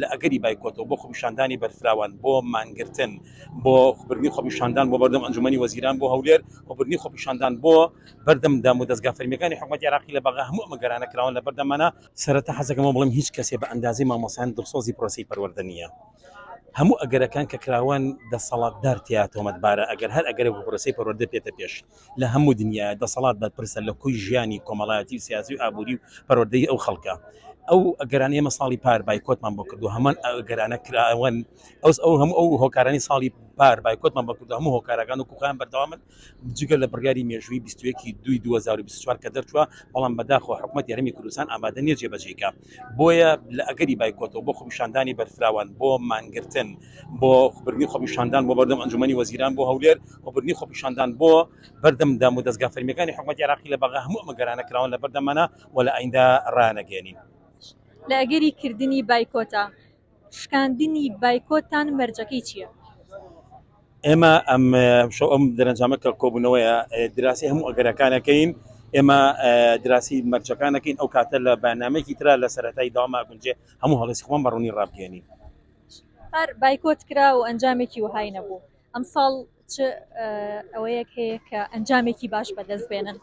لە ئەگەری بایکۆتەوە بۆ خۆپیشاندانی بەرفراوان بۆ مانگرتن بۆ بردننی خۆپیشاندان بۆ بەردەم ئەنجومەنی وەزیران بۆ هەولێر و بردننی خۆپیشاندان بۆ بەردەم دام و دەستگا فەرمیەکانی حکوومەتی عێراقی لە بەغا هەموو ئەمە گەرانەکراون لە بەردەمانە. سەرەتا حەزەکەمەوە بڵێم هیچ کەسێ بە ئەندازەی مامۆسایان دڵسۆزی پرۆسەی پەروەردە نییە. هەموو ئەگەرەکان کە کراوان دەسەڵاتدار تیا تۆمەتبارە ئەگەر هەر ئەگەرە بۆ پرۆسەی پەروەردە پێێتە پێش لە هەموو دنیا دەسەڵات بەرپرسە لە کوی ژیانی کۆمەڵایەتی و سیاسی و ئابووری و پەروەردەی ئەو خەڵکە. ئەو ئەگەرانەی ئێمە ساڵی پار بایکۆتمان بۆ کردو هەمان ئەگەرانە کراون ئەو هەموو ئەو هۆکارانی ساڵی پار بایکۆتمان بۆ کردو هەموو هۆکارەکان و کوخیان بەردەوامن جگەر لە بڕیاری مێژووی 21/2/2024 کە دەرچووە بەڵام بەداخەوە حکوومەت یاریمی کوردستان ئامادە نییە جێبەجێکە. بۆیە لە ئەگەری بایکۆتەوە بۆ خۆپیشاندانی بەرفراوان بۆ مانگرتن بۆ بردننی خۆپیشاندان بۆ بەردەم ئەنجومەنی وەزیران بۆ هەولێر و بردننی خۆپیشاندان بۆ بەردەم دام و دەستگا فەرمیەکانی حکوومەتی عێراقی لە بەغا هەموو ئەمە گەرانەکراون لە بەردەمانە و لە ئایندا ڕانەگەێنین. لە ئەگەری کردنی بایکۆتە شکاندنی بایکۆتان مەرجەکەی چییە؟ ئێمە ئەم دەرەنجامە کە کۆبوونەوەیە دراسی هەموو ئەگەرەکانەکەین ئێمە دراسی مەرجەکانەکەین ئەو کاتە لە بەنامەیەکی ترا لە سەرەتای داواما گونجێ هەموو هەڵێسی خۆمان بەڕوونی ڕابگەێنین. هەر بایکۆت کرا و ئەنجامێکی وهای نەبوو ئەم ساڵ ئەوەیەک هەیە کە ئەنجامێکی باش بەدەست بێنن.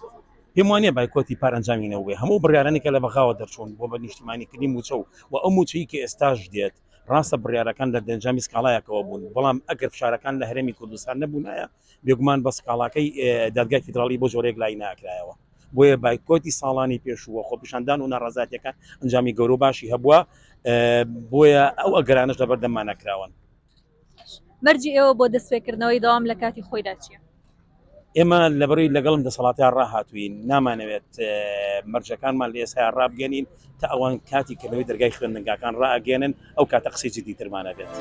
پێم وانە بایکۆتی پار ئەنجامینەوەی هەموو بڕیارانی کە لە بەغاوە دەرچوون بۆ بە نیشتیمانیکردنی موچە و ئەو موچەی کە ئێستاش دێت ڕاستە بڕیارەکان لە دەنجامی سکاڵایەکەوە بوون بەڵام ئەگەر فشارەکان لە هەرێمی کوردستان نەبوونایە بێگومان بە سکاڵاکەی دادگای فیدراڵی بۆ جۆرێک لای ناکرایەوە. بۆیە بایکۆتی ساڵانی پێشووە خۆپیشاندان و ناڕازاتیەکان ئەنجامی گەورە باشی هەبووە بۆیە ئەو ئەگەرانش لەبەردەمان نەکراون. مەرجی ئێوە بۆ دەستپێکردنەوەی داوام لە کاتی خۆیدا چییە؟ ئێمە لەبەروی لەگەڵم دەسەڵاتیان ڕاهاتوین نامانەوێت مەرجەکانمان لە ئێستا ڕابگەنین تا ئەوان کاتی کردنەوەی دەرگای خوێندنگاکان ڕائگەێنن ئەو کاتە قسەی جدیترمانە بێت.